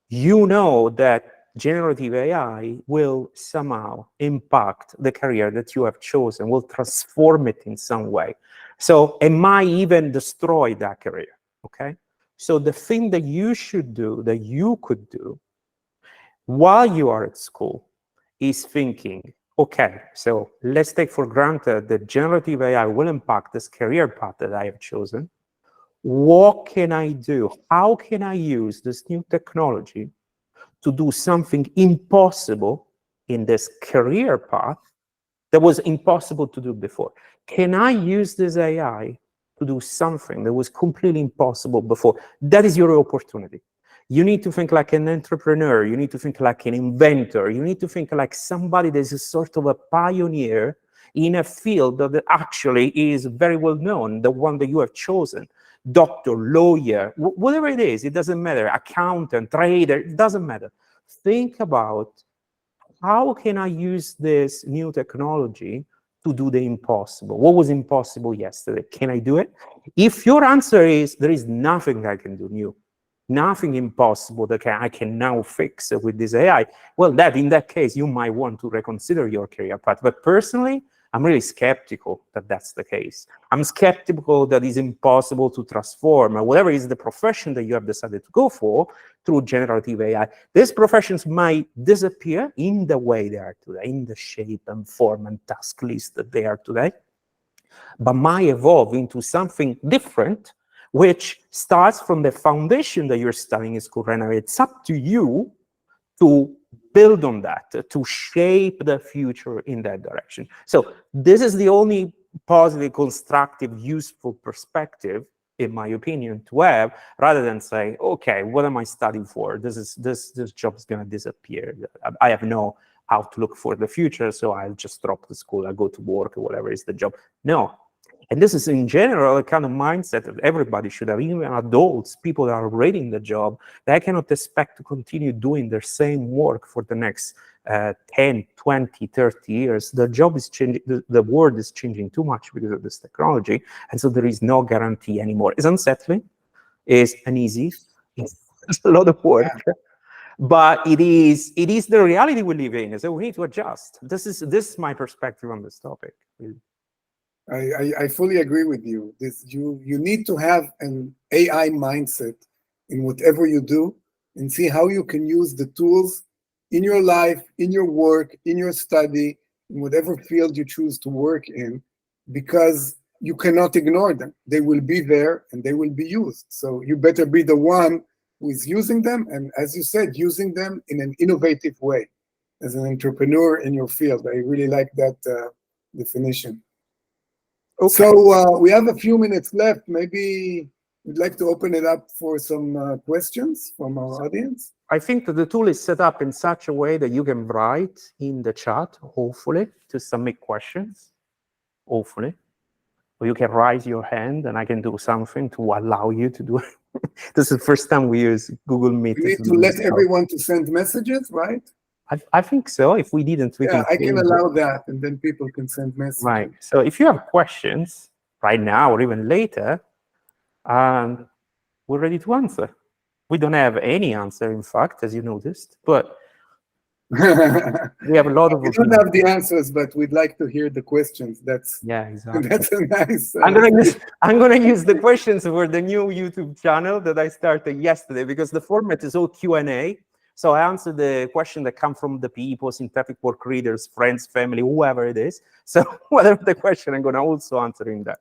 you know that generative AI will somehow impact the career that you have chosen, will transform it in some way. So it might even destroy that career, okay? So the thing that you should do, that you could do while you are at school, is thinking, okay, so let's take for granted that generative AI will impact this career path that I have chosen. What can I do? How can I use this new technology to do something impossible in this career path that was impossible to do before? Can I use this AI to do something that was completely impossible before? That is your opportunity. You need to think like an entrepreneur. You need to think like an inventor. You need to think like somebody that is a sort of a pioneer in a field that actually is very well known, the one that you have chosen. Doctor, lawyer, whatever it is, it doesn't matter. Accountant, trader, it doesn't matter. Think about, how can I use this new technology to do the impossible? What was impossible yesterday? Can I do it? If your answer is, there is nothing I can do new, nothing impossible that I can now fix with this AI, well, in that case, you might want to reconsider your career path. But personally, I'm really skeptical that that's the case. I'm skeptical that it's impossible to transform whatever is the profession that you have decided to go for through generative AI. These professions might disappear in the way they are today, in the shape and form and task list that they are today, but might evolve into something different, which starts from the foundation that you're studying in school right now. It's up to you to build on that, to shape the future in that direction. So this is the only positive, constructive, useful perspective, in my opinion, to have, rather than say, okay, what am I studying for? This job is going to disappear. I have no outlook for the future, so I'll just drop the school, I'll go to work, or whatever is the job. No. And this is, in general, a kind of mindset that everybody should have, even adults, people that are already in the job. They cannot expect to continue doing their same work for the next 10, 20, 30 years. The job is changing, the world is changing too much because of this technology, and so there is no guarantee anymore. It's unsettling, it's uneasy, it's a lot of work. Yeah. But it is the reality we live in, so we need to adjust. This is my perspective on this topic. I fully agree with you. You need to have an AI mindset in whatever you do, and see how you can use the tools in your life, in your work, in your study, in whatever field you choose to work in, because you cannot ignore them. They will be there and they will be used. So you better be the one who is using them, and as you said, using them in an innovative way as an entrepreneur in your field. I really like that definition. Okay. So we have a few minutes left. Maybe we'd like to open it up for some questions from our audience. I think that the tool is set up in such a way that you can write in the chat, hopefully, to submit questions, hopefully. Or you can raise your hand and I can do something to allow you to do it. This is the first time we use Google Meet. You need to let everyone to send messages, right? I think so. If we didn't, we can. I can allow that, and then people can send messages. Right. So if you have questions right now or even later, we're ready to answer. We don't have any answer, in fact, as you noticed, but we have a lot of. We don't have the answers, but we'd like to hear the questions. Exactly. That's a nice. I'm gonna use the questions for the new YouTube channel that I started yesterday, because the format is all Q&A. So I answer the question that come from the people, synthetic work readers, friends, family, whoever it is. So whatever the question, I'm gonna also answer in that.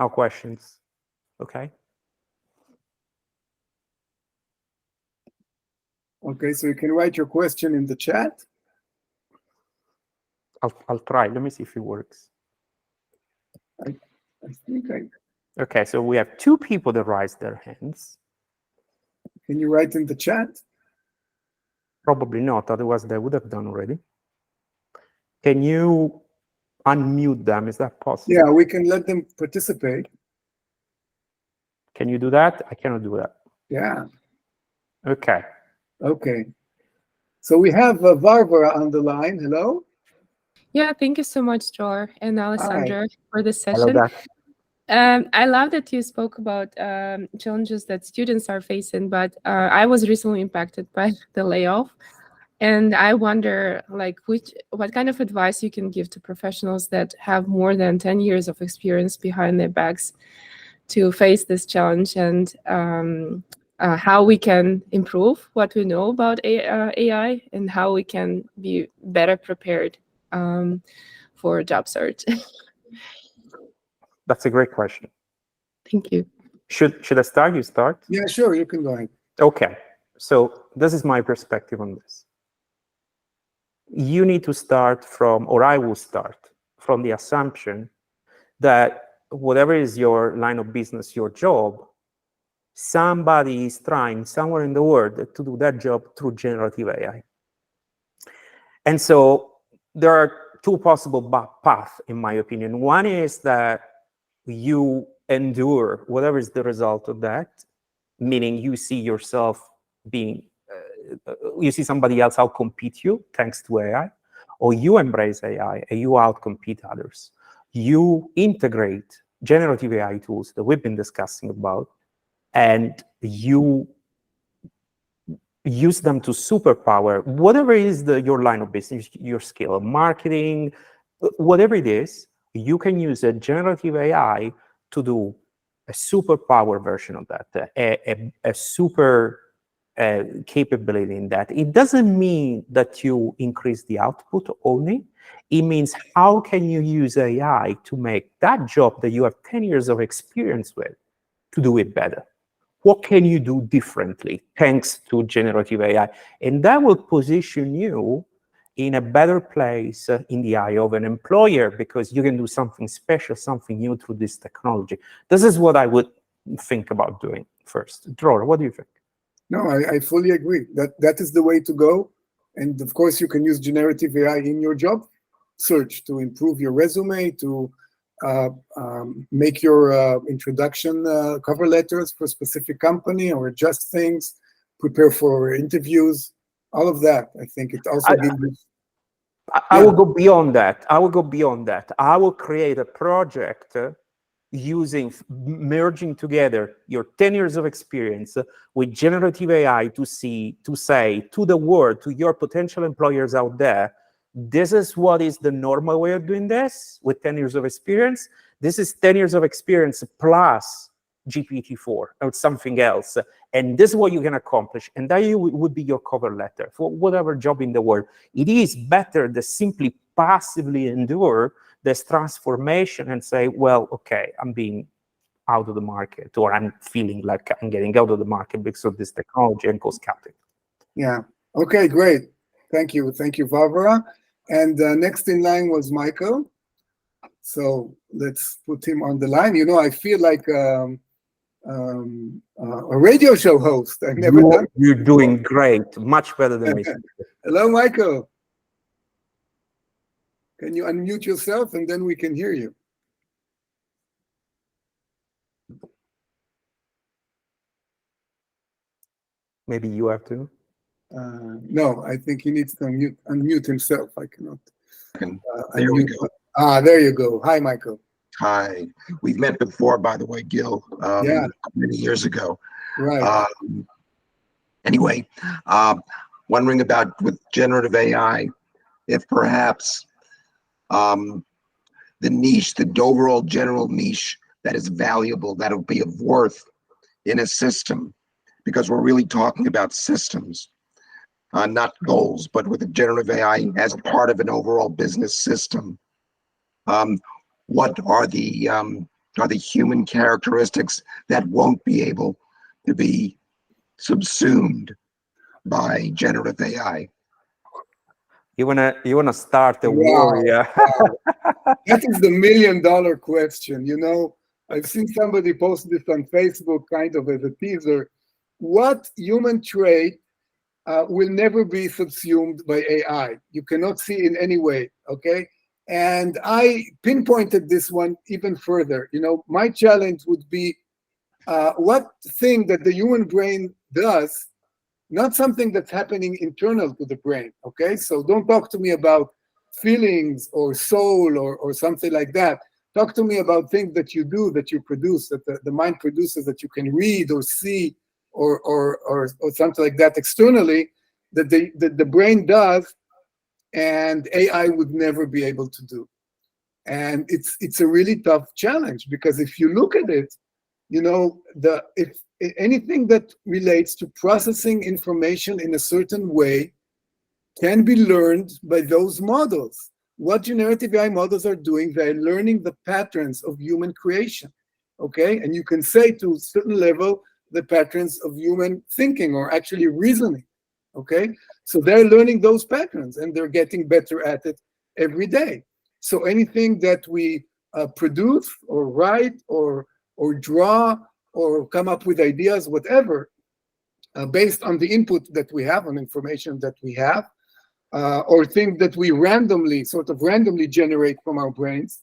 Our questions, okay? Okay, so you can write your question in the chat. I'll try. Let me see if it works. I think Okay, so we have two people that raised their hands. Can you write in the chat? Probably not, otherwise they would have done already. Can you unmute them? Is that possible? Yeah, we can let them participate. Can you do that? I cannot do that. Yeah. Okay. Okay. So we have Barbara on the line. Hello. Yeah, thank you so much, Dror and Hi. Alessandro, for this Hello session. there. I love that you spoke about challenges that students are facing, but I was recently impacted by the layoff, and I wonder, like, what kind of advice you can give to professionals that have more than 10 years of experience behind their backs to face this challenge, and how we can improve what we know about AI, and how we can be better prepared for job search. That's a great question. Thank you. Should I start? You start? Yeah, sure. You can go ahead. Okay. So this is my perspective on this. You need to start from, or I will start from the assumption that whatever is your line of business, your job, somebody is trying somewhere in the world to do that job through generative AI. And so there are two possible paths, in my opinion. One is that you endure whatever is the result of that, meaning you see yourself being, you see somebody else outcompete you thanks to AI, or you embrace AI and you outcompete others. You integrate generative AI tools that we've been discussing about, and you use them to superpower whatever is your line of business, your skill, marketing, whatever it is. You can use a generative AI to do a superpower version of that, a super capability in that. It doesn't mean that you increase the output only. It means how can you use AI to make that job that you have 10 years of experience with to do it better? What can you do differently thanks to generative AI? And that will position you in a better place in the eye of an employer, because you can do something special, something new through this technology. This is what I would think about doing first. Dror, what do you think? No, I fully agree. That is the way to go. And of course, you can use generative AI in your job search to improve your resume, to make your introduction cover letters for a specific company, or adjust things, prepare for interviews, all of that. I think it also gives you. I will go beyond that. I will go beyond that. I will create a project merging together your 10 years of experience with generative AI to say to the world, to your potential employers out there, this is what is the normal way of doing this with 10 years of experience. This is 10 years of experience plus GPT-4 or something else. And this is what you can accomplish. And that would be your cover letter for whatever job in the world. It is better than simply passively endure this transformation and say, well, okay, I'm being out of the market, or I'm feeling like I'm getting out of the market because of this technology and cost cutting. Yeah. Okay, great. Thank you. Thank you, Barbara. And next in line was Michael. So let's put him on the line. You know, I feel like a radio show host. I've never done. You're doing great, much better than me. Hello, Michael. Can you unmute yourself and then we can hear you? Maybe you have to. No, I think he needs to unmute himself. I cannot. There we go. There you go. Hi, Michael. Hi. We've met before, by the way, Gill, Yeah. many years ago. Right. Anyway, wondering about with generative AI, if perhaps the niche, the overall general niche that is valuable, that'll be of worth in a system, because we're really talking about systems, not goals, but with the generative AI as part of an overall business system. What are the human characteristics that won't be able to be subsumed by generative AI? You wanna start a Wow. war? Yeah. Wow. That is the $1 million question. You know, I've seen somebody post this on Facebook kind of as a teaser. What human trait will never be subsumed by AI? You cannot see in any way, okay? And I pinpointed this one even further. You know, my challenge would be what thing that the human brain does not something that's happening internal to the brain, okay? So don't talk to me about feelings or soul or something like that. Talk to me about things that you do, that you produce, that the mind produces, that you can read or see or something like that externally, that the brain does, and AI would never be able to do. And it's a really tough challenge, because if you look at it, if anything that relates to processing information in a certain way can be learned by those models. What generative AI models are doing, they're learning the patterns of human creation, okay? And you can say to a certain level, the patterns of human thinking or actually reasoning, okay? So they're learning those patterns and they're getting better at it every day. So anything that we produce or write or draw or come up with ideas, whatever, based on the input that we have, on information that we have, or things that we randomly generate from our brains,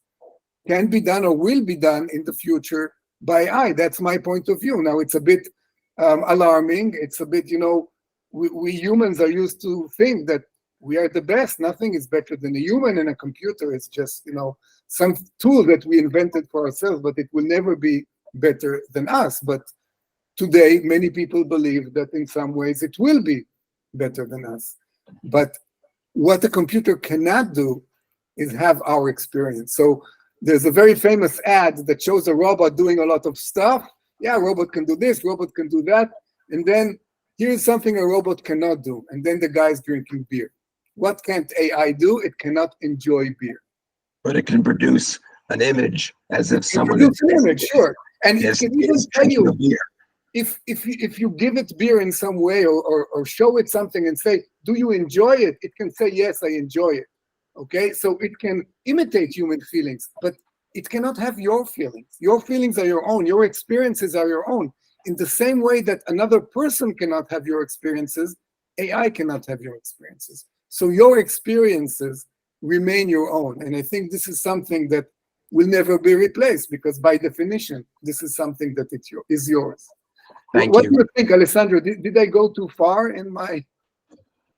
can be done or will be done in the future by AI. That's my point of view. Now, it's a bit alarming. It's a bit, we humans are used to think that we are the best. Nothing is better than a human, and a computer is just, some tool that we invented for ourselves, but it will never be better than us. But today, many people believe that in some ways it will be better than us. But what a computer cannot do is have our experience. So there's a very famous ad that shows a robot doing a lot of stuff. Yeah, robot can do this, robot can do that. And then here's something a robot cannot do. And then the guy's drinking beer. What can't AI do? It cannot enjoy beer. But it can produce an image as if someone is an image, sure. And it can even tell you, beer. If you give it beer in some way or show it something and say, do you enjoy it? It can say, yes, I enjoy it. Okay, so it can imitate human feelings, but it cannot have your feelings. Your feelings are your own. Your experiences are your own. In the same way that another person cannot have your experiences, AI cannot have your experiences. So your experiences remain your own. And I think this is something that will never be replaced, because by definition, this is something that is yours. What do you think, Alessandro? Did I go too far in my...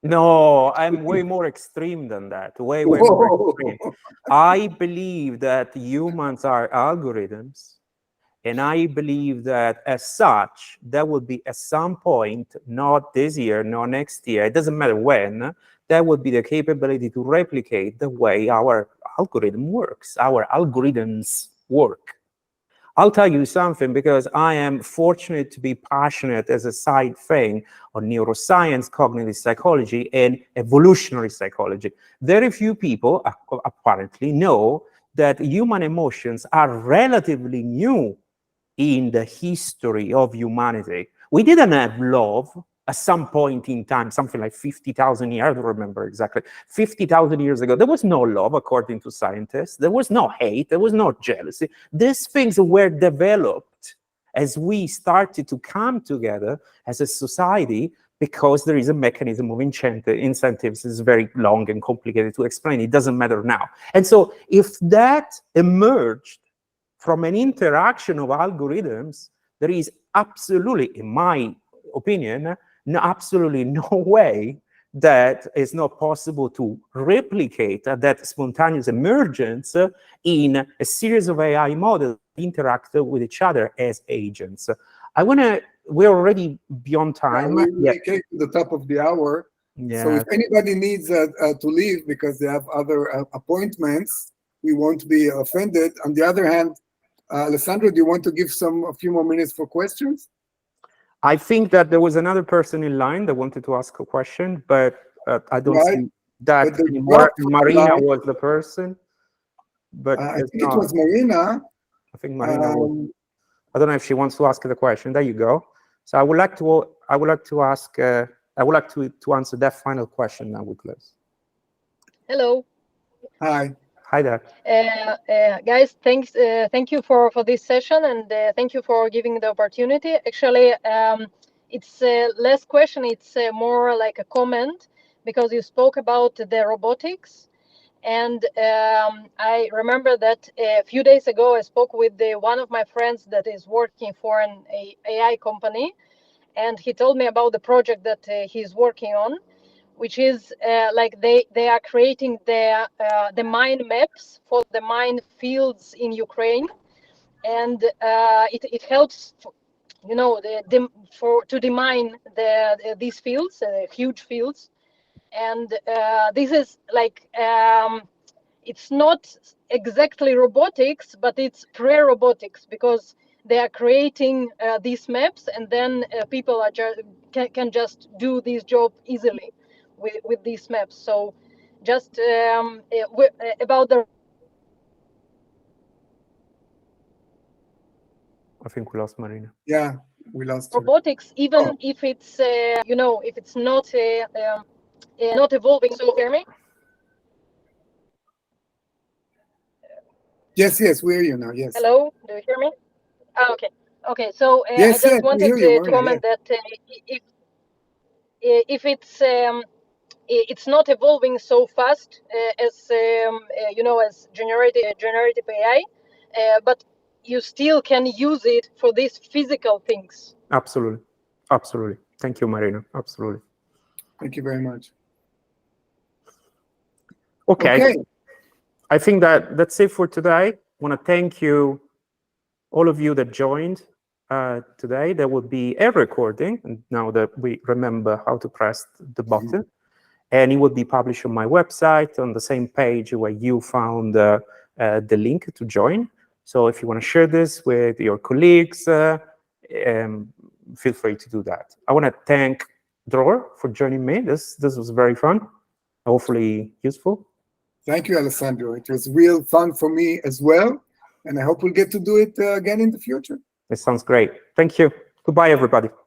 No, I'm way more extreme than that. Way more extreme. I believe that humans are algorithms, and I believe that as such, there will be at some point, not this year, not next year, it doesn't matter when, there will be the capability to replicate the way our algorithm works, our algorithms work. I'll tell you something, because I am fortunate to be passionate as a side thing on neuroscience, cognitive psychology, and evolutionary psychology. Very few people apparently know that human emotions are relatively new in the history of humanity. We didn't have love at some point in time, something like 50,000 years, I don't remember exactly, 50,000 years ago. There was no love, according to scientists. There was no hate, there was no jealousy. These things were developed as we started to come together as a society, because there is a mechanism of incentives. It's very long and complicated to explain. It doesn't matter now. And so if that emerged from an interaction of algorithms, there is absolutely, in my opinion, absolutely no way that it's not possible to replicate that spontaneous emergence in a series of AI models that interact with each other as agents. We're already beyond time. We came to the top of the hour. Yeah. So if anybody needs to leave because they have other appointments, we won't be offended. On the other hand, Alessandro, do you want to give a few more minutes for questions? I think that there was another person in line that wanted to ask a question, but I don't see that anymore. Marina was the person, but I think it was Marina. I think Marina was. I don't know if she wants to ask the question. There you go. So I would like to answer that final question now with Liz. Hello. Hi. Hi there. Guys, thank you for this session, and thank you for giving the opportunity. Actually, it's less question, it's more like a comment, because you spoke about the robotics. And I remember that a few days ago, I spoke with one of my friends that is working for an AI company. and he told me about the project that he's working on, which is like they are creating the mine maps for the mine fields in Ukraine, and it helps, you know, to demine these fields, huge fields, and this is like it's not exactly robotics, but it's pre-robotics, because they are creating these maps, and then people are can just do this job easily with these maps. So just about the I think we lost Marina. Yeah, we lost her. robotics, even if it's you know, if it's not not evolving. So hear me? Yes, yes, we hear you now. Yes. Hello, do you hear me? Oh, okay. Okay, so I Yes, just yes, we wanted hear you, to Marina, comment that if it's not evolving so fast as you know, as generative AI, but you still can use it for these physical things. Absolutely. Absolutely. Thank you, Marina. Absolutely. Thank you very much. Okay. I think that's it for today. I want to thank you, all of you that joined today. There will be a recording, and now that we remember how to press the button, and it will be published on my website on the same page where you found the link to join. So if you want to share this with your colleagues, feel free to do that. I want to thank Dror for joining me. This was very fun, hopefully useful. Thank you, Alessandro. It was real fun for me as well, and I hope we'll get to do it again in the future. It sounds great. Thank you. Goodbye, everybody.